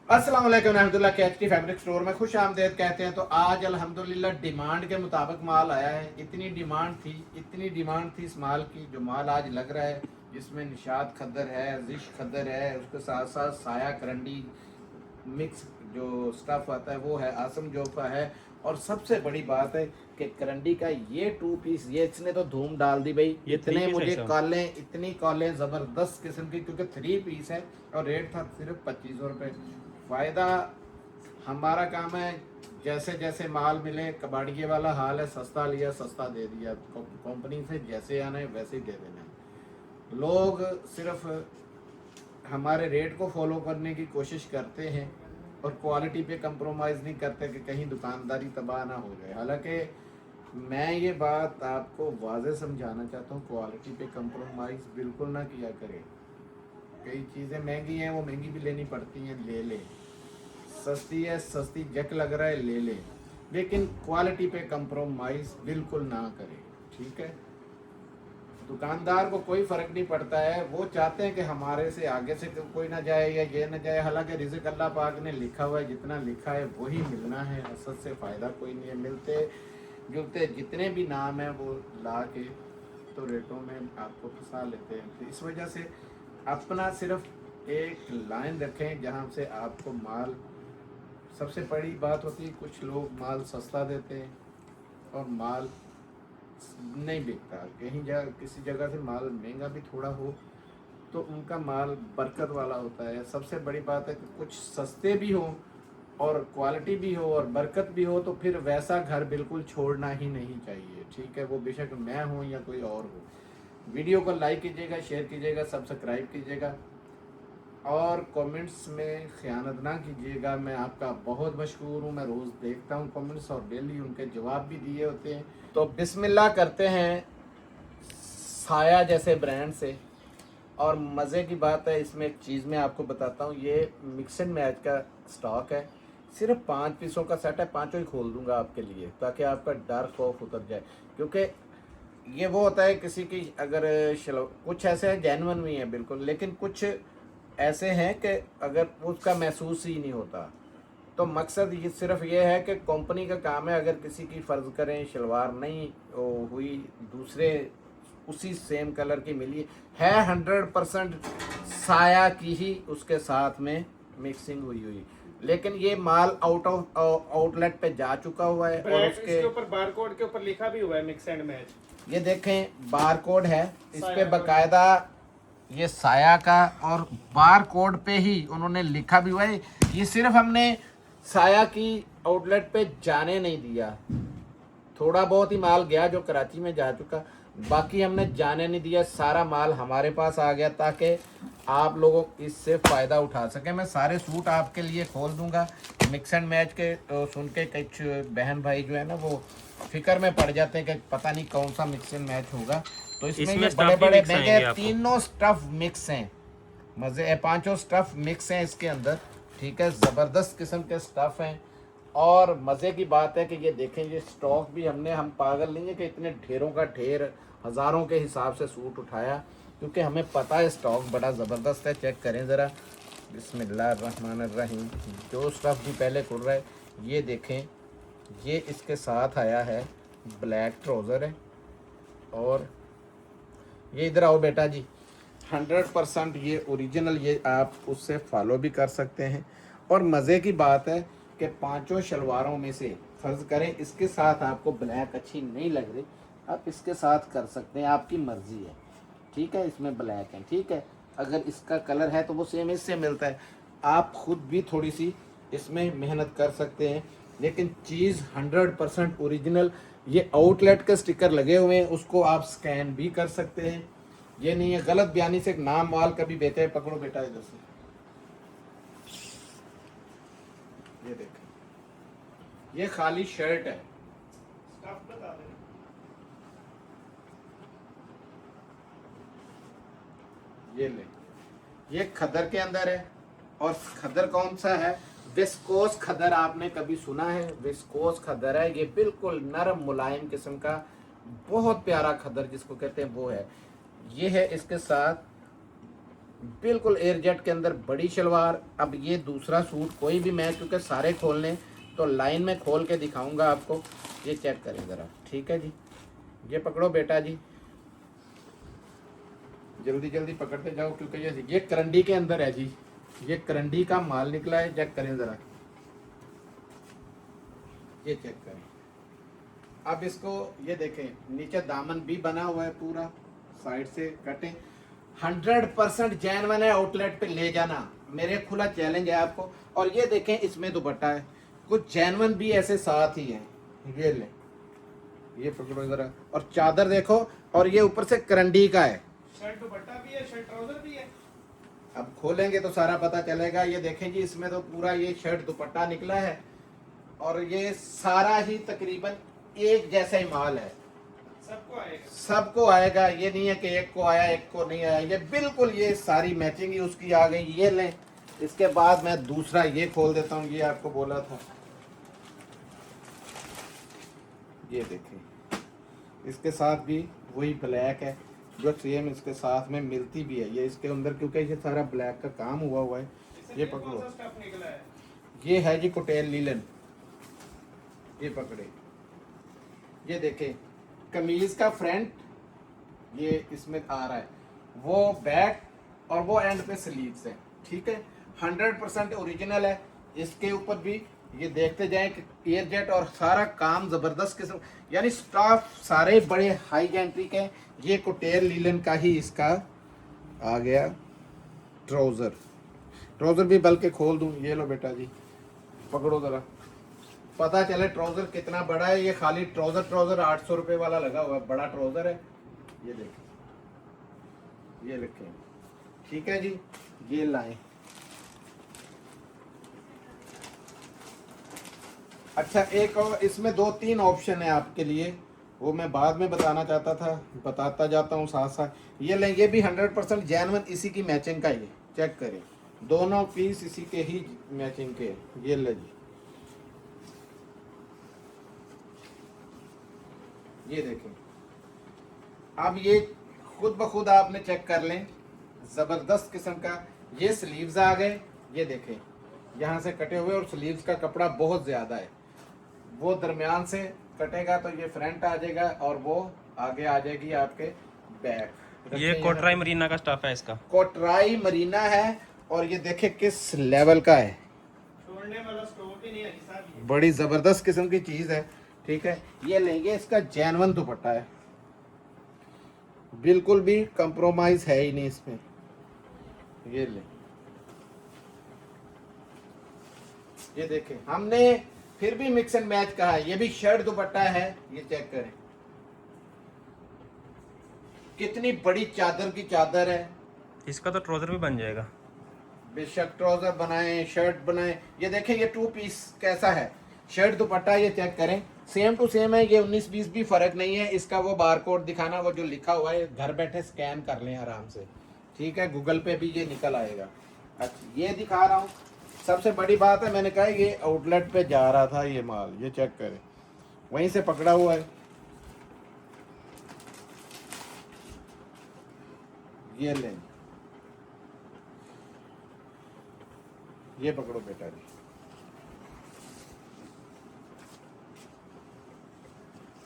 अस्सलाम वालेकुम रहमतुल्लाह के एचटी फैब्रिक स्टोर में खुश आमदेद कहते हैं। तो आज अल्हम्दुलिल्लाह डिमांड के मुताबिक माल आया है। इतनी डिमांड थी इस माल की, जो माल आज लग रहा है जिसमें निशात खद्दर है, जिश खद्दर है, उसके साथ साथ साया करंडी मिक्स जो स्टफ आता है वो है, आसम जोफा है। और सबसे बड़ी बात है कि करंडी का ये 2 पीस, ये इसने तो धूम डाल दी भाई। ये 3 इतने पीस है मुझे सब। कॉलें, इतनी कॉलें ज़बरदस्त किस्म की, क्योंकि 3 पीस है और रेट था सिर्फ 2500 रुपये। फ़ायदा हमारा काम है, जैसे जैसे माल मिले, कबाड़िए वाला हाल है, सस्ता लिया सस्ता दे दिया। कंपनी से जैसे आना है वैसे ही दे देना है। लोग सिर्फ हमारे रेट को फॉलो करने की कोशिश करते हैं और क्वालिटी पे कंप्रोमाइज़ नहीं करते कि कहीं दुकानदारी तबाह ना हो जाए। हालांकि मैं ये बात आपको वाज़ेह समझाना चाहता हूँ, क्वालिटी पे कंप्रोमाइज़ बिल्कुल ना किया करें। कई चीज़ें महंगी हैं, वो महंगी भी लेनी पड़ती हैं, ले ले। सस्ती है, सस्ती जक लग रहा है, ले ले, लेकिन क्वालिटी पे कंप्रोमाइज़ बिल्कुल ना करें, ठीक है। दुकानदार को कोई फ़र्क नहीं पड़ता है, वो चाहते हैं कि हमारे से आगे से कोई ना जाए या ये ना जाए। हालांकि रिज़्क़ अल्लाह पाक ने लिखा हुआ है, जितना लिखा है वही मिलना है। असद से फ़ायदा कोई नहीं है। मिलते जुलते जितने भी नाम हैं वो ला के तो रेटों में आपको फंसा लेते हैं। तो इस वजह से अपना सिर्फ एक लाइन रखें जहाँ से आपको माल, सबसे बड़ी बात होती है कुछ लोग माल सस्ता देते हैं और माल नहीं बिकता। कहीं किसी जगह से माल महंगा भी थोड़ा हो तो उनका माल बरकत वाला होता है। सबसे बड़ी बात है कि कुछ सस्ते भी हों और क्वालिटी भी हो और बरकत भी हो, तो फिर वैसा घर बिल्कुल छोड़ना ही नहीं चाहिए, ठीक है। वो बेशक मैं हूँ या कोई और हो। वीडियो को लाइक कीजिएगा, शेयर कीजिएगा, सब्सक्राइब कीजिएगा और कमेंट्स में ख़यानत ना कीजिएगा। मैं आपका बहुत मशहूर हूँ, मैं रोज़ देखता हूँ कमेंट्स और डेली उनके जवाब भी दिए होते हैं। तो बिस्मिल्लाह करते हैं साया जैसे ब्रांड से। और मज़े की बात है, इसमें एक चीज़ मैं आपको बताता हूँ, ये मिक्स एंड मैच का स्टॉक है। सिर्फ 5 पीसों का सेट है, पाँचों ही खोल दूंगा आपके लिए ताकि आपका डर खौफ उतर जाए। क्योंकि ये वो होता है किसी की अगर कुछ ऐसे हैं जेन्युइन भी हैं बिल्कुल, लेकिन कुछ ऐसे हैं कि अगर उसका महसूस ही नहीं होता। तो मकसद ये सिर्फ ये है कि कंपनी का काम है, अगर किसी की फ़र्ज़ करें शलवार नहीं हुई, दूसरे उसी सेम कलर की मिली है, 100% साया की ही उसके साथ में मिक्सिंग हुई हुई, लेकिन ये माल आउट ऑफ आउटलेट पे जा चुका हुआ है। और उसके ऊपर बारकोड के ऊपर लिखा भी हुआ है मिक्स एंड मैच। ये देखें बार कोड है इस पे साया बकायदा, ये साया का, और बार कोड पे ही उन्होंने लिखा भी हुआ है। ये सिर्फ हमने साया की आउटलेट पे जाने नहीं दिया, थोड़ा बहुत ही माल गया जो कराची में जा चुका, बाकी हमने जाने नहीं दिया। सारा माल हमारे पास आ गया ताकि आप लोगों इससे फ़ायदा उठा सकें। मैं सारे सूट आपके लिए खोल दूंगा। मिक्स एंड मैच के सुन के कुछ बहन भाई जो है ना वो फिक्र में पड़ जाते हैं कि पता नहीं कौन सा मिक्स एंड मैच होगा। तो इसमें ये स्टफ बड़े भी बड़े मिक्स आएंगे महंगे आपको। तीनों स्टफ मिक्स हैं। मज़े, पांचों स्टफ मिक्स हैं इसके अंदर, ठीक है। ज़बरदस्त किस्म के स्टफ हैं। और मज़े की बात है कि ये देखें, ये स्टॉक भी हम पागल नहीं है कि इतने ढेरों का ढेर हज़ारों के हिसाब से सूट उठाया, क्योंकि हमें पता है स्टॉक बड़ा ज़बरदस्त है। चेक करें ज़रा, बिस्मिल्लाहिर्रहमानिर्रहीम। जो स्टफ़ भी पहले खुल रहा है, ये देखें, ये इसके साथ आया है, ब्लैक ट्राउज़र है। और ये इधर आओ बेटा जी, 100% ये ओरिजिनल, ये आप उससे फॉलो भी कर सकते हैं। और मज़े की बात है कि पांचों शलवारों में से फ़र्ज़ करें इसके साथ आपको ब्लैक अच्छी नहीं लग रही, आप इसके साथ कर सकते हैं, आपकी मर्ज़ी है, ठीक है। इसमें ब्लैक है, ठीक है। अगर इसका कलर है तो वो सेम इससे मिलता है। आप ख़ुद भी थोड़ी सी इसमें मेहनत कर सकते हैं, लेकिन चीज़ 100% ओरिजिनल। ये आउटलेट के स्टिकर लगे हुए हैं, उसको आप स्कैन भी कर सकते हैं। ये नहीं है गलत बयानी से नाम वाल कभी बेचे हैं। पकड़ो बेटा इधर से, ये देखें, ये खाली शर्ट है। ये ले, ये खदर के अंदर है। और खदर कौन सा है? विस्कोस खदर। आपने कभी सुना है? विस्कोस खदर है ये, बिल्कुल नरम मुलायम किस्म का, बहुत प्यारा खदर जिसको कहते हैं वो है। ये है इसके साथ बिल्कुल एयरजेट के अंदर बड़ी शलवार। अब ये दूसरा सूट कोई भी मैं क्योंकि सारे खोलने तो लाइन में खोल के दिखाऊंगा आपको। ये चेक करें ज़रा, ठीक है जी। ये पकड़ो बेटा जी, जल्दी जल्दी पकड़ते जाओ क्योंकि ये करंडी के अंदर है जी। ये करंडी का माल निकला है, चेक करें ज़रा, ये चेक करें। अब इसको ये देखें, नीचे दामन भी बना हुआ है पूरा, साइड से कटें। 100% जेन्युइन है, आउटलेट पे ले जाना, मेरे खुला चैलेंज है आपको। और ये देखें इसमें दुपट्टा है, कुछ जेन्युइन भी ऐसे साथ ही है। ये ले, ये पकड़ो जरा, और चादर देखो, और ये ऊपर से करंडी का है। शर्ट दुपट्टा भी है, शर्ट ट्राउजर भी है। अब खोलेंगे तो सारा पता चलेगा। ये देखें जी, इसमें तो पूरा ये शर्ट दुपट्टा निकला है, और ये सारा ही तकरीबन एक जैसा ही माल है। सबको आएगा, सबको आएगा, ये नहीं है कि एक को आया एक को नहीं आया। ये बिल्कुल ये सारी मैचिंग ही उसकी आ गई। ये लें, इसके बाद मैं दूसरा ये खोल देता हूँ, ये आपको बोला था। ये देखें, इसके साथ भी वही ब्लैक है जो सेम इसके साथ में मिलती भी है। ये इसके अंदर क्योंकि ये सारा ब्लैक का काम हुआ हुआ है। इससे ये कौन पकड़ो, सा स्टफ निकला है? ये है जी कोटेल लीलन। ये पकड़े, ये देखें, कमीज का फ्रंट ये इसमें आ रहा है, वो बैक और वो एंड पे स्लीव्स है, ठीक है। 100% ओरिजिनल है। इसके ऊपर भी ये देखते जाएं कि एयरजेट और सारा काम जबरदस्त किस्म, यानी स्टाफ सारे बड़े हाई जेंट्रिक है। ये कोटेल लीलन का ही इसका आ गया ट्राउजर। ट्राउजर भी बल्कि खोल दूं, ये लो बेटा जी, पकड़ो जरा, पता चले ट्राउजर कितना बड़ा है। ये खाली ट्राउजर 800 रुपए वाला लगा हुआ है, बड़ा ट्राउजर है। ये देखिए, ये लिखे, ठीक है जी। ये लाएं। अच्छा, एक और इसमें 2-3 ऑप्शन है आपके लिए, वो मैं बाद में बताना चाहता था, बताता जाता हूँ साथ साथ। ये लें, ये भी 100% जेन्युइन इसी की मैचिंग का, ये चेक करें, दोनों पीस इसी के ही मैचिंग के। ये ले जी, ये देखें। अब ये खुद ब खुद आपने चेक कर लें, जबरदस्त किस्म का। ये स्लीव्स आ गए, ये देखें, यहाँ से कटे हुए, और स्लीव्स का कपड़ा बहुत ज्यादा है। वो दरमियान से कटेगा तो ये फ्रंट आ जाएगा, और वो आगे आ जाएगी आपके बैक। ये कोटराई मरीना का स्टफ है इसका, कोटराई मरीना है। और ये देखे किस लेवल का है, छोड़ने वाला स्टोव ही नहीं है साहब ये। बड़ी जबरदस्त किस्म की चीज है, ठीक है। ये लेंगे, इसका जेन्युइन दुपट्टा है, बिल्कुल भी कंप्रोमाइज है ही नहीं इसमें। ये ले, ये देखें, हमने फिर भी मिक्स एंड मैच कहा है। ये भी शर्ट दुपट्टा है, ये चेक करें, कितनी बड़ी चादर की चादर है। इसका तो ट्राउजर भी बन जाएगा। बेशक ट्राउजर बनाए, शर्ट बनाए। ये देखें, ये 2 पीस कैसा है, शर्ट दुपट्टा, ये चेक करें, सेम टू सेम है। ये 19-20 भी फर्क नहीं है। इसका वो बारकोड दिखाना, वो जो लिखा हुआ है, घर बैठे स्कैन कर लें आराम से, ठीक है। गूगल पे भी ये निकल आएगा। अच्छा, ये दिखा रहा हूँ, सबसे बड़ी बात है, मैंने कहा ये आउटलेट पे जा रहा था ये माल, ये चेक करें, वहीं से पकड़ा हुआ है। ये लें, ये पकड़ो बेटा जी,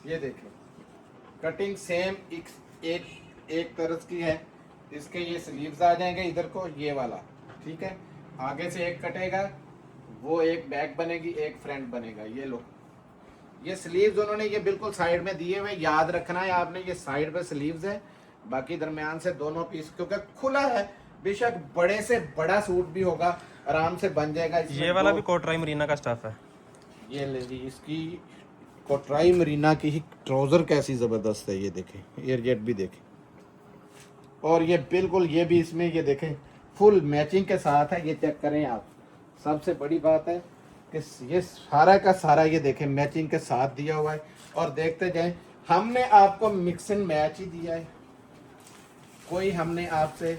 ये देखें, कटिंग सेम एक तरह की है। इसके ये स्लीव्स आ जाएंगे इधर को, ये वाला, ठीक है। आगे से एक कटेगा, वो एक बैक बनेगी, एक फ्रंट बनेगा। ये लो, ये स्लीव्स उन्होंने ये बिल्कुल साइड में दिए हुए, याद रखना है आपने, ये साइड पे स्लीव्स है, बाकी दरमियान से दोनों पीस, क्योंकि खुला है, बेशक बड़े से बड़ा सूट भी होगा, आराम से बन जाएगा। ये वाला भी कोटराई मरीना का स्टफ है। ये ले जी, इसकी कोटराई मरीना की ही ट्राउजर कैसी जबरदस्त है, ये देखें, एयरजेट भी देखें, और ये बिल्कुल, ये भी इसमें ये देखें फुल मैचिंग के साथ है। ये चेक करें आप, सबसे बड़ी बात है कि ये सारा का सारा ये देखें मैचिंग के साथ दिया हुआ है। और देखते जाएं, हमने आपको मिक्स एंड मैच ही दिया है, कोई हमने आपसे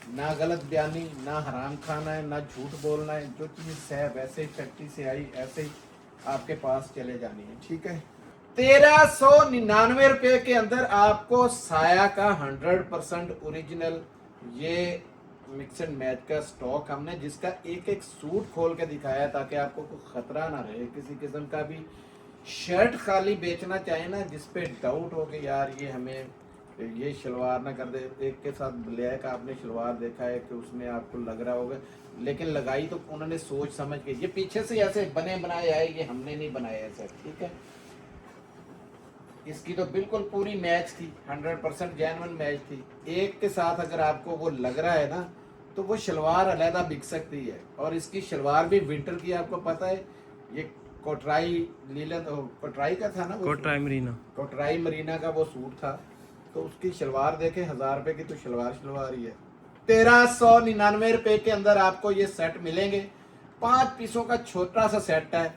ना गलत बयानी, ना हराम खाना है, ना झूठ बोलना है। जो चीज़ है वैसे ही फैक्ट्री से आई, ऐसे ही आपके पास चले जानी है, ठीक है। 1399 रुपये के अंदर आपको साया का 100% ओरिजिनल ये मिक्स एंड मैच का स्टॉक हमने, जिसका एक एक सूट खोल के दिखाया ताकि आपको कोई खतरा ना रहे किसी किस्म का भी। शर्ट खाली बेचना चाहे ना, जिस पे डाउट हो कि यार ये हमें ये शलवार ना कर दे, एक के साथ ब्लैक आपने शलवार देखा है कि उसमें आपको लग रहा होगा, लेकिन लगाई तो उन्होंने सोच समझ के, ये पीछे से ऐसे बने बनाए आए, ये हमने नहीं बनाए ऐसे, ठीक है। इसकी तो बिल्कुल पूरी मैच थी, 100% जेन्युइन मैच थी। एक के साथ अगर आपको वो लग रहा है ना, तो वो शलवार अलहदा बिक सकती है। और इसकी शलवार भी विंटर की, आपको पता है ये कोटराई लीलन, कोटराई का था ना, कोटराई मरीना, कोटराई मरीना का वो सूट था। तो उसकी शलवार देखे 1000 रुपए की, तो शलवार ही है। 1399 रुपए के अंदर आपको ये सेट मिलेंगे। 5 पीसों का छोटा सा सेट है।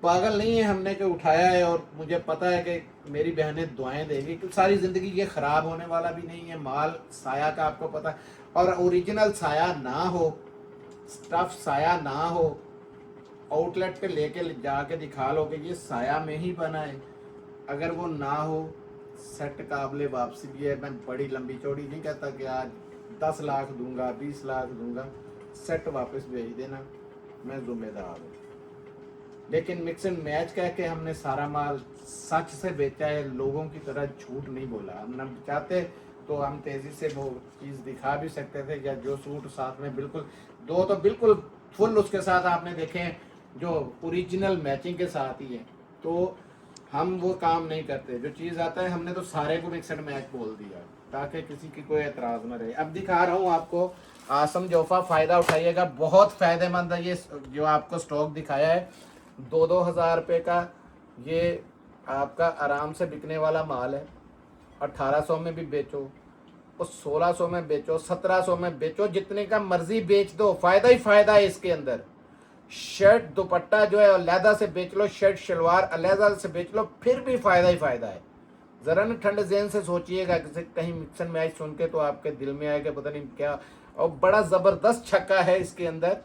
पागल नहीं है हमने कि उठाया है, और मुझे पता है कि मेरी बहनें दुआएं देंगी कि सारी जिंदगी ये खराब होने वाला भी नहीं है। माल साया का आपको पता है, और ओरिजिनल साया ना हो, स्टफ साया ना हो, आउटलेट पे लेके जाके दिखा लो कि ये साया में ही बना है। अगर वो ना हो, सेट काबले वापसी भी है। मैं बड़ी लंबी चौड़ी नहीं कहता कि आज 10 लाख दूंगा, 20 लाख दूंगा, सेट वापस भेज देना, मैं जिम्मेदार हूँ। लेकिन मिक्स एंड मैच कह के हमने सारा माल सच से बेचा है, लोगों की तरह झूठ नहीं बोला। हम चाहते तो हम तेजी से वो चीज़ दिखा भी सकते थे, या जो सूट साथ में बिल्कुल दो तो बिल्कुल फुल उसके साथ आपने देखे जो ओरिजिनल मैचिंग के साथ ही है, तो हम वो काम नहीं करते। जो चीज़ आता है हमने तो सारे को मिक्स एंड मैच बोल दिया ताकि किसी की कोई एतराज़ न रहे। अब दिखा रहा हूँ आपको आसम जोफा, फ़ायदा उठाइएगा, बहुत फ़ायदेमंद है ये जो आपको स्टॉक दिखाया है। 2-2 हज़ार रुपये का ये आपका आराम से बिकने वाला माल है। 1800 में भी बेचो, और 1600 में बेचो, 1700 में बेचो, जितने का मर्जी बेच दो, फ़ायदा ही फ़ायदा है इसके अंदर। शर्ट दुपट्टा जो है अलहदा से बेच लो, शर्ट शलवार अलहदा से बेच लो, फिर भी फ़ायदा ही फ़ायदा है। ज़रा ना ठंडे ज़हन से सोचिएगा, कहीं मिक्स एंड मैच सुन के तो आपके दिल में आएगा पता नहीं क्या। और बड़ा ज़बरदस्त छक्का है इसके अंदर,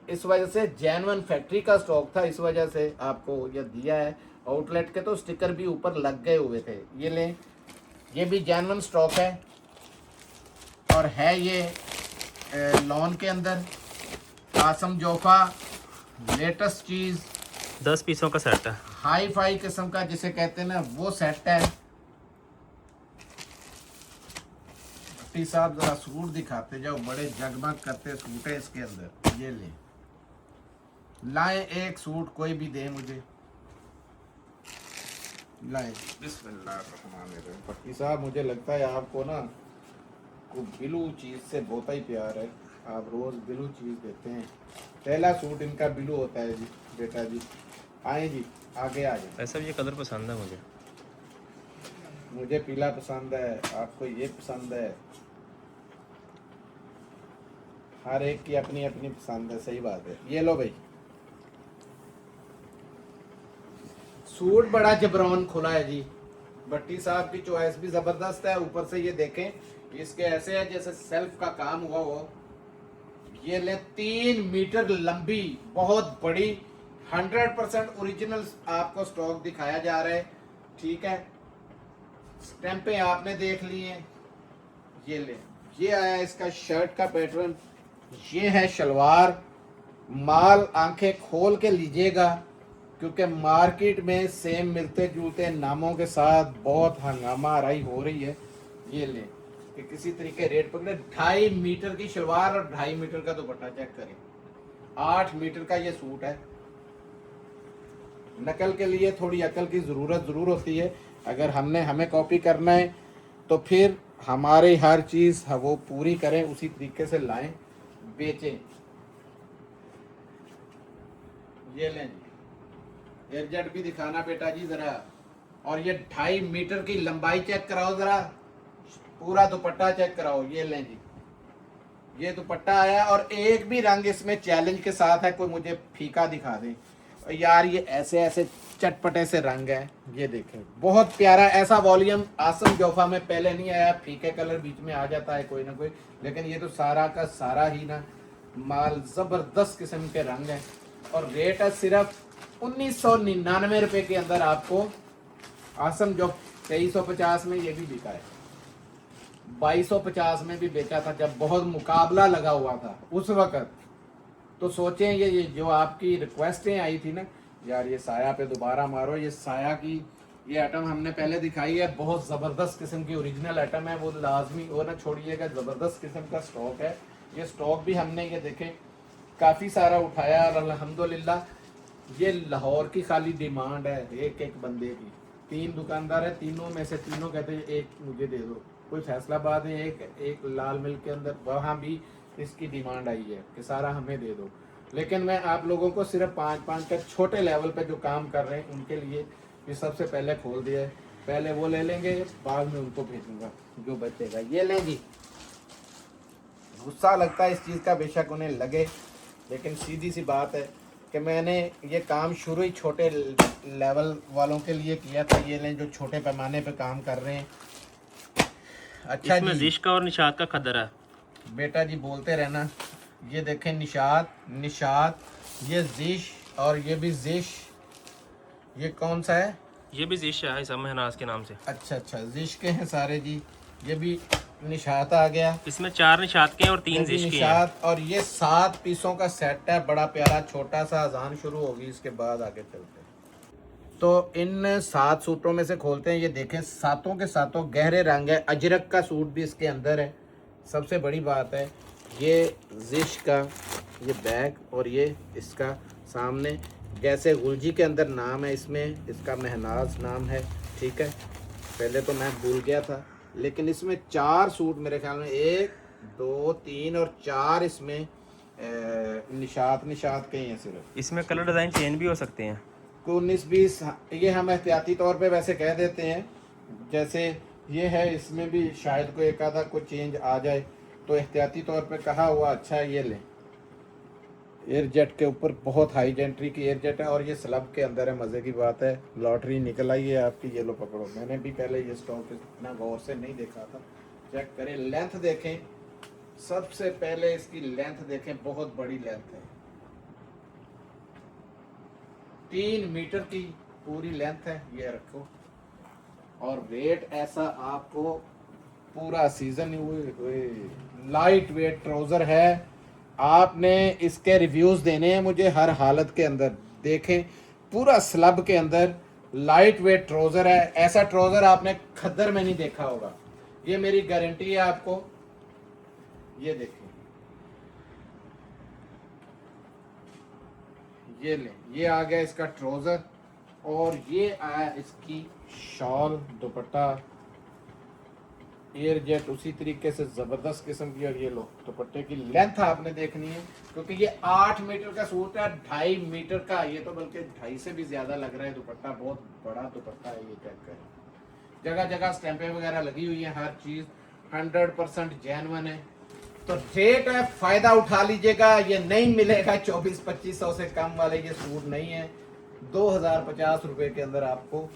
इस वजह से जेन्युइन फैक्ट्री का स्टॉक था, इस वजह से आपको ये दिया है। आउटलेट के तो स्टिकर भी ऊपर लग गए हुए थे। ये लें, ये भी जेन्युइन स्टॉक है, और है ये लॉन के अंदर। आसम जोफा लेटेस्ट चीज़, 10 पीसों का सेट है। हाई फाई किस्म का जिसे कहते हैं ना, वो सेट है। भट्टी साहब जरा सूट दिखाते जाओ, बड़े जगमग करते सूट है इसके अंदर। ये ले, लाए एक सूट कोई भी दे मुझे, लाए। बिस्मिल्लाहिर्रहमानिर्रहीम। भट्टी साहब मुझे लगता है आपको ना को ब्लू चीज़ से बहुत ही प्यार है, आप रोज़ ब्लू चीज़ देते हैं। पहला सूट इनका ब्लू होता है जी, बेटा जी। आए जी, आगे आ जाए। ऐसा भी ये कलर पसंद है मुझे पीला पसंद है, आपको ये पसंद है, हर एक की अपनी अपनी पसंद है, सही बात है। ये लो भाई, सूट बड़ा जबरौन खुला है जी। भट्टी साहब की चॉइस भी ज़बरदस्त है। ऊपर से ये देखें, इसके ऐसे है जैसे सेल्फ का काम हुआ हो। ये ले 3 मीटर लंबी, बहुत बड़ी, 100% ओरिजिनल आपको स्टॉक दिखाया जा रहा है, ठीक है। स्टैंपें आपने देख ली हैं। ये ले, ये आया इसका शर्ट का पैटर्न, ये है शलवार। माल आंखें खोल के लीजिएगा, क्योंकि मार्केट में सेम मिलते जुलते नामों के साथ बहुत हंगामा आराई हो रही है। ये ले कि किसी तरीके रेट पकड़े। 2.5 मीटर की शलवार और 2.5 मीटर का दुपट्टा चेक करें। 8 मीटर का ये सूट है। नकल के लिए थोड़ी अकल की ज़रूरत ज़रूर होती है। अगर हमें कॉपी करना है तो फिर हमारी हर चीज़ वो पूरी करें, उसी तरीके से लाएं, बेचें। ये लें जी, एयरजेट भी दिखाना बेटा जी ज़रा। और ये 2.5 मीटर की लंबाई चेक कराओ ज़रा, पूरा दुपट्टा चेक कराओ। ये लें जी, ये दुपट्टा आया, और एक भी रंग इसमें चैलेंज के साथ है, कोई मुझे फीका दिखा दे यार। ये ऐसे ऐसे चटपटे से रंग है, ये देखें, बहुत प्यारा। ऐसा वॉल्यूम आसम जोफा में पहले नहीं आया। फीके कलर बीच में आ जाता है कोई ना कोई, लेकिन ये तो सारा का सारा ही ना माल ज़बरदस्त किस्म के रंग है। और रेट है सिर्फ 1999 रुपये के अंदर आपको आसम जो 2350 में ये भी बिका है। 2250 में भी बेचा था जब बहुत मुकाबला लगा हुआ था उस वक्त। तो सोचें ये जो आपकी रिक्वेस्टें आई थी ना यार, ये साया पे दोबारा मारो, ये साया की ये आइटम हमने पहले दिखाई है, बहुत ज़बरदस्त किस्म की ओरिजिनल आइटम है, वो लाजमी वो ना छोड़िएगा, ज़बरदस्त किस्म का स्टॉक है। ये स्टॉक भी हमने ये देखें काफ़ी सारा उठाया और अल्हम्दुलिल्लाह ये लाहौर की खाली डिमांड है एक एक बंदे की। 3 दुकानदार है, तीनों में से तीनों कहते हैं एक मुझे दे दो। कोई फैसलाबाद है, एक लाल मिल के अंदर, वहाँ भी इसकी डिमांड आई है कि सारा हमें दे दो। लेकिन मैं आप लोगों को सिर्फ 5-5 का छोटे लेवल पे जो काम कर रहे हैं उनके लिए ये सबसे पहले खोल दिया है। पहले वो ले लेंगे, बाद में उनको भेजूंगा जो बचेगा। ये लेंगी, गुस्सा लगता है इस चीज़ का, बेशक उन्हें लगे, लेकिन सीधी सी बात है कि मैंने ये काम शुरू ही छोटे लेवल वालों के लिए किया था। ये लें जो छोटे पैमाने पे काम कर रहे हैं। अच्छा इसमें जी, जिश का और निशात का खदर है। बेटा जी बोलते रहना। ये देखें निशात, ये जिश और ये भी जिश। ये कौन सा है? ये भी जिश है सब महनाज के नाम से। अच्छा जिश के हैं सारे जी। ये भी निशात आ गया, इसमें 4 निशात के हैं और 3 ये भी जिश के हैं। निशात। और ये 7 पीसों का सेट है, बड़ा प्यारा छोटा सा। अजान शुरू होगी इसके बाद आगे चलते हैं। तो इन 7 सूटों में से खोलते हैं। ये देखें सातों के सातों गहरे रंग है, अजरक का सूट भी इसके अंदर है। सबसे बड़ी बात है ये जिश का ये बैक और ये इसका सामने, जैसे गुलजी के अंदर नाम है इसमें इसका महनाज नाम है, ठीक है। पहले तो मैं भूल गया था, लेकिन इसमें 4 सूट मेरे ख्याल में 1 2 3 और 4 इसमें निशात के ही हैं सिर्फ। इसमें कलर डिज़ाइन चेंज भी हो सकते हैं। 19-20 ये हम एहतियाती तौर पे वैसे कह देते हैं। जैसे ये है, इसमें भी शायद कोई एक आधा कोई चेंज आ जाए, तो एहतियाती तौर पे कहा हुआ अच्छा है। ये लें, एयर जेट के ऊपर बहुत हाई जेंट्री की एयर जेट है और ये स्लब के अंदर है। मज़े की बात है, लॉटरी निकल आई है आपकी। ये लो पकड़ो। मैंने भी पहले ये स्टॉक इतना गौर से नहीं देखा था। चेक करें, लेंथ देखें, सबसे पहले इसकी लेंथ देखें, बहुत बड़ी लेंथ है, 3 मीटर की पूरी लेंथ है। ये रखो, और वेट ऐसा आपको पूरा सीजन लाइट वेट ट्राउजर है। आपने इसके रिव्यूज देने हैं मुझे हर हालत के अंदर। देखें पूरा स्लब के अंदर लाइट वेट ट्राउजर है। ऐसा ट्राउजर आपने खद्दर में नहीं देखा होगा, ये मेरी गारंटी है आपको। ये देखें, ये लें, ये आ गया इसका ट्राउजर और ये आया इसकी शॉल, दुपट्टा, एयर जेट उसी तरीके से ज़बरदस्त किस्म की। और ये लो दुपट्टे की लेंथ आपने देखनी है, क्योंकि ये 8 मीटर का सूट है, 2.5 मीटर का, ये तो बल्कि 2.5 से भी ज़्यादा लग रहा है दुपट्टा। बहुत बड़ा दुपट्टा है ये, चेक करें। जगह जगह स्टैंपें वगैरह लगी हुई हैं, हर चीज़ 100% जेन्युइन है। तो रेट है, फ़ायदा उठा लीजिएगा। ये नहीं मिलेगा 2400-2500 से कम वाले ये सूट नहीं है। 2050 रुपये के अंदर आपको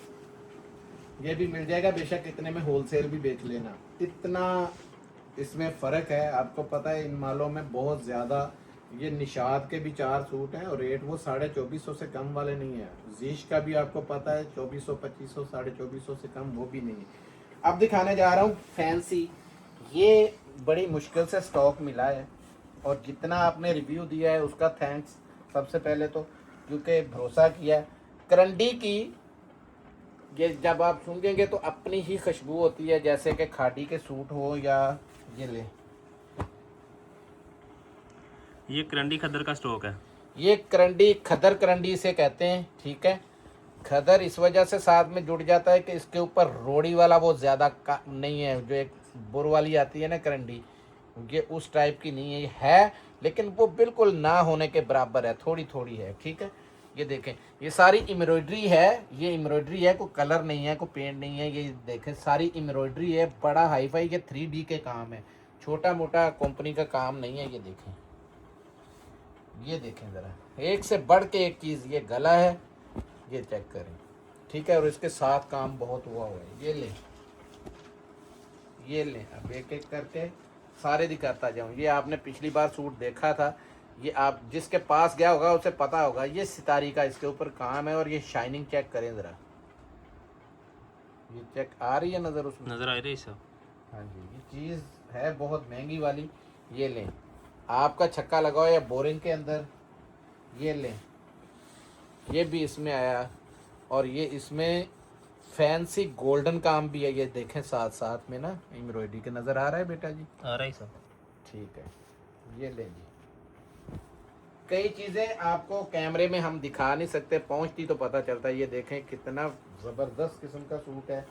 ये भी मिल जाएगा। बेशक इतने में होलसेल भी बेच लेना, इतना इसमें फ़र्क है। आपको पता है इन मालों में बहुत ज़्यादा। ये निशात के भी 4 सूट हैं और रेट वो 2450 से कम वाले नहीं है। जीश का भी आपको पता है 2400-2500, 2450 से कम वो भी नहीं है। अब दिखाने जा रहा हूँ फैंसी। ये बड़ी मुश्किल से स्टॉक मिला है और जितना आपने रिव्यू दिया है उसका थैंक्स सबसे पहले तो, क्योंकि भरोसा किया। करंडी की ये जब आप सूंघेंगे तो अपनी ही खुशबू होती है, जैसे कि खादी के सूट हो या ये ले। ये करंडी खद्दर का स्टॉक है। ये करंडी खदर करंडी से कहते हैं, ठीक है। खदर इस वजह से साथ में जुड़ जाता है कि इसके ऊपर रोड़ी वाला वो ज़्यादा नहीं है, जो एक बुर वाली आती है ना करंडी, ये उस टाइप की नहीं है, लेकिन वो बिल्कुल ना होने के बराबर है, थोड़ी थोड़ी है, ठीक है। ये देखें, ये सारी एम्ब्रॉयडरी है, ये एम्ब्रॉयडरी है, कोई कलर नहीं है, कोई पेंट नहीं है। ये देखें सारी एम्ब्रॉयडरी है, बड़ा हाई फाई के 3D के काम है, छोटा मोटा कंपनी का काम नहीं है। ये देखें, ये देखें ज़रा, एक से बढ़ के एक चीज़। ये गला है, ये चेक करें, ठीक है। और इसके साथ काम बहुत हुआ है। ये लें, अब एक एक करके सारे दिखाता जाऊँ। ये आपने पिछली बार सूट देखा था, ये आप जिसके पास गया होगा उसे पता होगा। ये सितारी का इसके ऊपर काम है और ये शाइनिंग चेक करें ज़रा, ये चेक आ रही है नज़र उसमें, नज़र आ रही है सब। हाँ जी, ये चीज़ है बहुत महंगी वाली। ये लें, आपका छक्का लगाओ या बोरिंग के अंदर, ये लें, ये भी इसमें आया। और ये इसमें फैंसी गोल्डन काम भी है, ये देखें साथ साथ में ना एम्ब्रॉयडरी के नज़र आ रहा है बेटा जी? आ रहा है सब। ठीक है, ये लें जी। कई चीज़ें आपको कैमरे में हम दिखा नहीं सकते, पहुंचती तो पता चलता है। ये देखें कितना ज़बरदस्त किस्म का सूट है।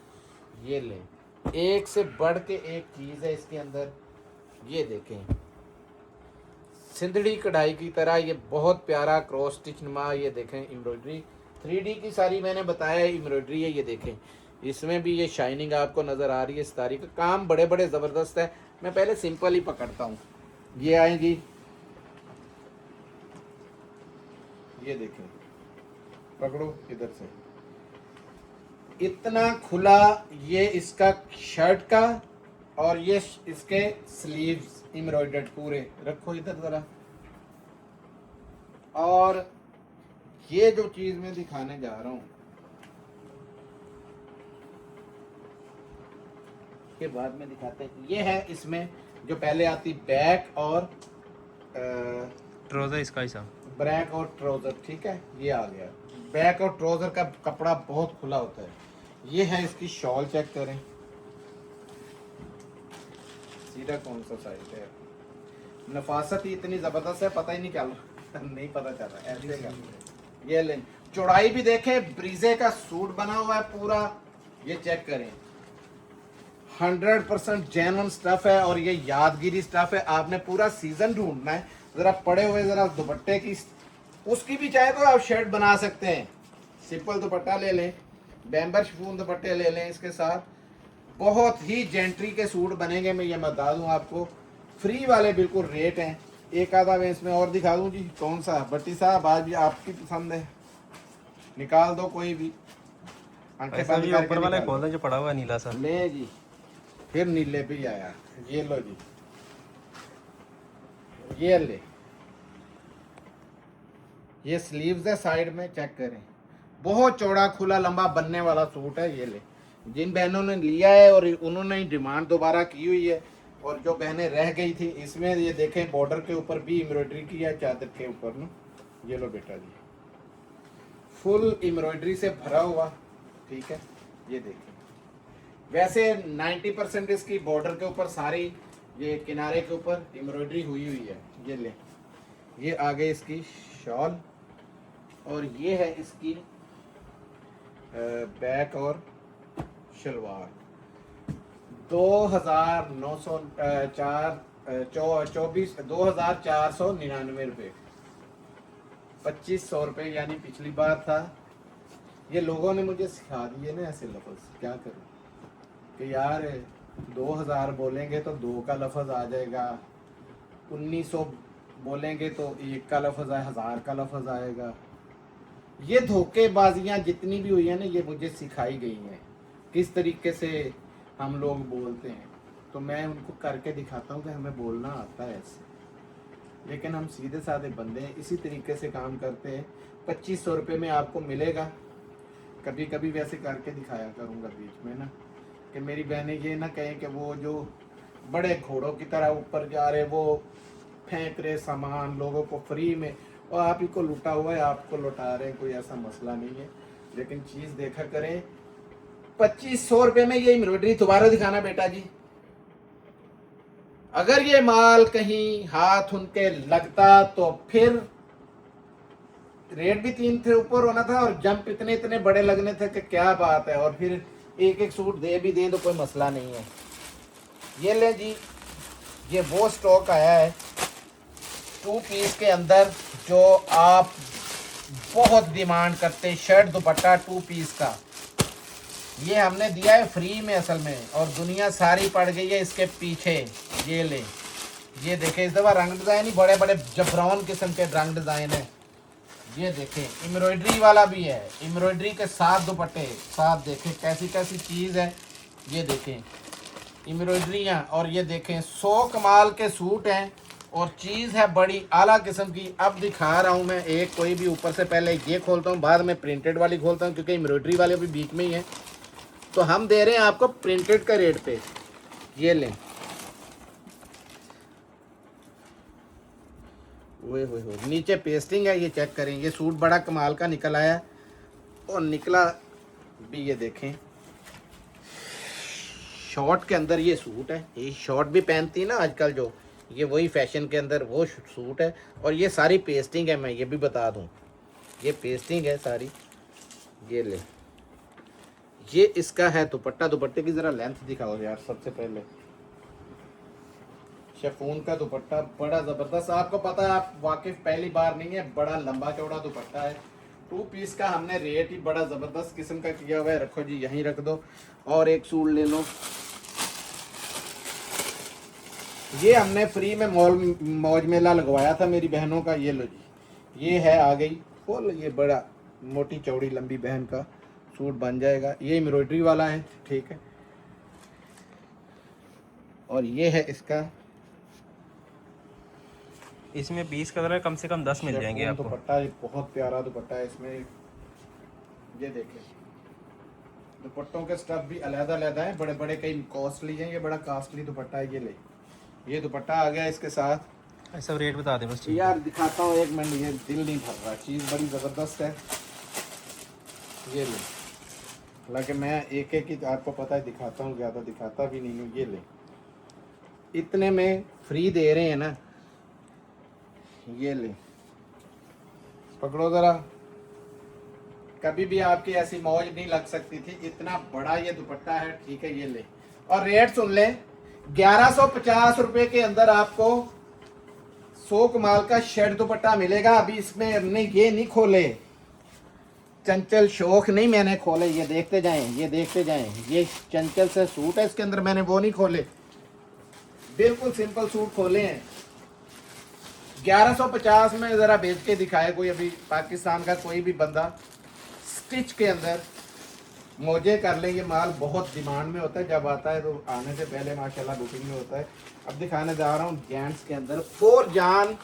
ये लें, एक से बढ़ के एक चीज़ है इसके अंदर। ये देखें सिंदड़ी कढ़ाई की तरह, ये बहुत प्यारा क्रॉस स्टिच नुमा। ये देखें एम्ब्रॉयडरी 3D की सारी मैंने बताया है एम्ब्रॉयडरी है। ये देखें इसमें भी ये शाइनिंग आपको नज़र आ रही है। सितारे का काम बड़े बड़े ज़बरदस्त है। मैं पहले सिंपल ही पकड़ता हूँ। ये आए जी, ये देखें, पकड़ो इधर से, इतना खुला ये इसका शर्ट का, और ये इसके स्लीव्स एम्ब्रॉयडर्ड पूरे। रखो इधर जरा। और ये जो चीज मैं दिखाने जा रहा हूं के बाद में दिखाते हैं। ये है इसमें जो पहले आती बैक और ट्राउजर इसका हिसाब। ब्रैक और ट्राउजर, ठीक है, ये आ गया। बैक और ट्राउजर का कपड़ा बहुत खुला होता है। ये है इसकी शॉल, चेक करें सीधा कौन सा साइज है। नफासत ही इतनी जबरदस्त है, पता ही नहीं क्या नहीं पता चल रहा ऐसे का। ये लें, चौड़ाई भी देखें, ब्रीजे का सूट बना हुआ है पूरा। ये चेक करें, 100% जेन्युइन स्टफ है। और ये यादगिरी स्टफ है। आपने पूरा सीजन ढूंढना है। जरा पड़े हुए जरा दुपट्टे की, उसकी भी चाहे तो आप शर्ट बना सकते हैं। सिंपल दुपट्टा ले लें, बैम्बर शिफॉन दुपट्टे ले लें इसके साथ, बहुत ही जेंट्री के सूट बनेंगे। मैं ये बता दूं आपको, फ्री वाले बिल्कुल रेट हैं। एक आधा मैं इसमें और दिखा दूं जी। कौन सा भट्टी साहब, आज भी आपकी पसंद है, निकाल दो कोई भी। आंखें ऐसा बंद भी करके ऊपर वाला निकाल खोल दो। दो जो पड़ा हुआ है नीला सा। ले जी, फिर नीले पे ही आया। ये लो जी, ये ले, ये स्लीव्स है साइड में, चेक करें, बहुत चौड़ा खुला लंबा बनने वाला सूट है। ये ले, जिन बहनों ने लिया है और उन्होंने डिमांड दोबारा की हुई है, और जो बहनें रह गई थी, इसमें ये देखें बॉर्डर के ऊपर भी एम्ब्रॉयडरी की है, चादर के ऊपर ना। ये लो बेटा जी, फुल एम्ब्रॉयडरी से भरा हुआ, ठीक है। ये देखें, वैसे 90% इसकी बॉर्डर के ऊपर सारी, ये किनारे के ऊपर एम्ब्रॉयडरी हुई हुई है। ये ले, ये आगे इसकी शॉल, और ये है इसकी बैक और शलवार। 2,499 रुपये, 2500 रुपये, यानी पिछली बार था। ये लोगों ने मुझे सिखा दिए ना ऐसे लफ्ज़, क्या करूं कि यार 2000 बोलेंगे तो 2 का लफ्ज़ आ जाएगा, 1900 बोलेंगे तो 1 का लफ्ज़ है, 1000 का लफ्ज़ आएगा। ये धोखेबाजियाँ जितनी भी हुई है ना, ये मुझे सिखाई गई हैं किस तरीके से हम लोग बोलते हैं। तो मैं उनको करके दिखाता हूँ कि हमें बोलना आता है ऐसे, लेकिन हम सीधे साधे बंदे हैं, इसी तरीके से काम करते हैं। 2500 रुपये में आपको मिलेगा। कभी कभी वैसे करके दिखाया करूँगा बीच में ना, कि मेरी बहनें ये ना कहें कि वो जो बड़े घोड़ों की तरह ऊपर जा रहे, वो फेंक रहे सामान लोगों को फ्री में, और आप ही को लुटा हुआ है, आपको लुटा रहे हैं, कोई ऐसा मसला नहीं है। लेकिन चीज़ देखा करें, 2500 रुपये में ये एम्ब्रॉयडरी दोबारा दिखाना बेटा जी। अगर ये माल कहीं हाथ उनके लगता तो फिर रेट भी 3 थे ऊपर होना था, और जंप इतने इतने बड़े लगने थे कि क्या बात है। और फिर एक एक सूट दे भी दे तो कोई मसला नहीं है। ये ले जी, ये वो स्टॉक आया है 2 पीस के अंदर, जो आप बहुत डिमांड करते हैं, शर्ट दुपट्टा 2 पीस का। ये हमने दिया है फ्री में असल में, और दुनिया सारी पड़ गई है इसके पीछे। ये ले, ये देखें, इस दफ़ा रंग डिज़ाइन ही बड़े बड़े जफरान किस्म के रंग डिज़ाइन है। ये देखें, एम्ब्रॉयडरी वाला भी है, एम्ब्रॉयडरी के साथ दुपट्टे साथ, देखें कैसी कैसी चीज़ है। ये देखें एम्ब्रॉयडरियाँ, और ये देखें 100 कमाल के सूट हैं, और चीज़ है बड़ी आला किस्म की। अब दिखा रहा हूँ मैं एक कोई भी, ऊपर से पहले ये खोलता हूँ, बाद में प्रिंटेड वाली खोलता हूँ, क्योंकि एम्ब्रॉयडरी वाले भी बीच में ही है। तो हम दे रहे हैं आपको प्रिंटेड का रेट पे। ये लें, ओए नीचे पेस्टिंग है, ये चेक करें। ये सूट बड़ा कमाल का निकल आया और निकला भी, ये देखें शॉर्ट के अंदर ये सूट है। ये शॉर्ट भी पहनती है ना आजकल जो, ये वही फैशन के अंदर वो सूट है। और ये सारी पेस्टिंग है, मैं ये भी बता दूं, ये पेस्टिंग है सारी। ये ले, ये इसका है दुपट्टा। दुपट्टे की ज़रा लेंथ दिखाओ यार सबसे पहले। शिफॉन का दुपट्टा बड़ा ज़बरदस्त। आपको पता है, आप वाकिफ पहली बार नहीं है, बड़ा लंबा चौड़ा दुपट्टा है। 2 पीस का हमने रेट ही बड़ा ज़बरदस्त किस्म का किया हुआ है। रखो जी, यहीं रख दो। और एक सूट ले लो, ये हमने फ्री में मौज मेला लगवाया था मेरी बहनों का। ये लो जी, ये है आ गई फुल, ये बड़ा मोटी चौड़ी लंबी बहन का सूट बन जाएगा। ये एम्ब्रॉयडरी वाला है, ठीक है। और ये है इसका, इसमें 20 कलर है, कम से कम 10 मिल जाएंगे आपको। दुपट्टा बहुत प्यारा दुपट्टा है इसमें। ये देखें, दुपट्टों के स्टफ भी अलग-अलग हैं, बड़े बड़े कई कॉस्टली हैं। ये बड़ा कॉस्टली दुपट्टा है। ये ले, ये दुपट्टा आ गया इसके साथ। ऐसा रेट बता दें बस। यार दिखाता हूँ एक मिनट, ये दिल नहीं भर रहा, चीज़ बड़ी ज़बरदस्त है। ये ले, हालांकि मैं एक एक ही आपको पता है दिखाता हूँ, ज़्यादा दिखाता भी नहीं हूँ। ये ले, इतने में फ्री दे रहे हैं ना। ये ले, पकड़ो ज़रा, कभी भी आपकी ऐसी मौज नहीं लग सकती थी। इतना बड़ा ये दुपट्टा है, ठीक है। ये ले, और रेट सुन लें, 1150 रुपए के अंदर आपको 100 कमाल का शेड दुपट्टा मिलेगा। अभी इसमें हमने ये नहीं खोले, चंचल शौक नहीं मैंने खोले, ये देखते जाएं, ये देखते जाएं। ये चंचल से सूट है, इसके अंदर मैंने वो नहीं खोले, बिल्कुल सिंपल सूट खोले हैं। 1150 में ज़रा बेच के दिखाए कोई, अभी पाकिस्तान का कोई भी बंदा। स्टिच के अंदर मोजे कर ले, ये माल बहुत डिमांड में होता है, जब आता है तो आने से पहले माशाल्लाह बुकिंग में होता है। अब दिखाने जा रहा हूँ जेंट्स के अंदर फोरजान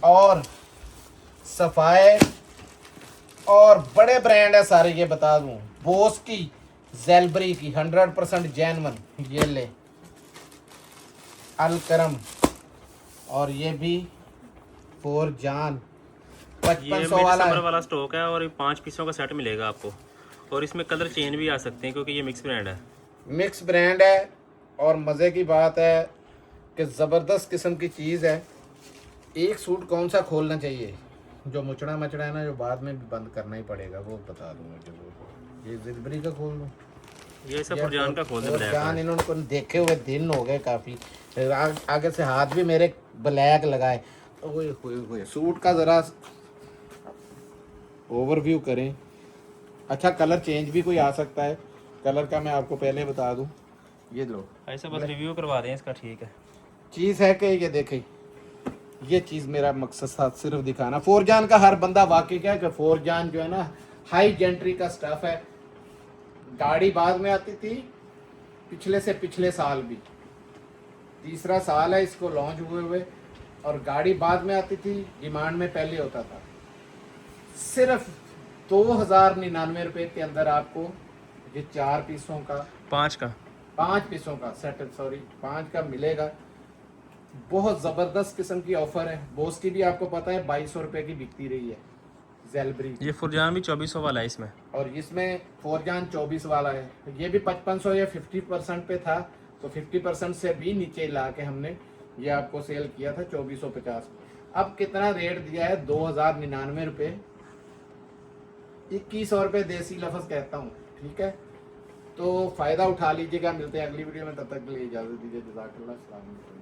और सफाए और बड़े ब्रांड है सारे। ये बता दूँ, बोस की, ज़ेलबरी की 100% जेन्युइन। ये ले, अलकरम, और ये भी फोरजान 5500 वाला स्टॉक है। और 5 पीसों का सेट मिलेगा आपको। और इसमें कलर चेंज भी आ सकते हैं क्योंकि ये मिक्स ब्रांड है। मिक्स ब्रांड है और मज़े की बात है कि ज़बरदस्त किस्म की चीज़ है। एक सूट कौन सा खोलना चाहिए, जो मुचड़ा मचड़ा है ना, जो बाद में भी बंद करना ही पड़ेगा, वो बता दूंगा। जरूर ये ज़ेलबरी का खोल लूँ, ये सब फुरजान का खोल दे। फुरजान इन्होंने को देखे हुए दिन हो गए काफ़ी। आगे से हाथ भी मेरे ब्लैक लगाए। ओए सूट का ज़रा ओवरव्यू करें। अच्छा, कलर चेंज भी कोई आ सकता है, कलर का मैं आपको पहले बता दूं। ये लो, ऐसा बस रिव्यू करवा दें इसका, ठीक है। चीज़ है कि ये देखें, ये चीज़ मेरा मकसद था सिर्फ दिखाना। फोरजान का हर बंदा वाकई क्या है कि फोरजान जो है ना, हाई जेंट्री का स्टफ है। गाड़ी बाद में आती थी, पिछले से पिछले साल भी, 3रा साल है इसको लॉन्च हुए और गाड़ी बाद में आती थी, डिमांड में पहले होता था। सिर्फ 2099 रुपये के अंदर आपको ये 4 पीसों का, 5 पीसों का सेट, सॉरी 5 का मिलेगा। बहुत ज़बरदस्त किस्म की ऑफर है। बोस की भी आपको पता है 2200 रुपये की बिकती रही है ज़ेलबरी। ये फुरजान भी 2400 वाला है इसमें, और इसमें फोरजान 24 वाला है। ये भी 5500 या 50% पे था, तो 50% से भी नीचे ला के हमने ये आपको सेल किया था 2450। अब कितना रेट दिया है, 2099 रुपये, 2100 रुपये देसी लफ्ज़ कहता हूँ, ठीक है। तो फ़ायदा उठा लीजिएगा। मिलते हैं अगली वीडियो में, तब तक के लिए इजाज़त दीजिए। जज़ाकल्लाह, अस्सलाम वालेकुम।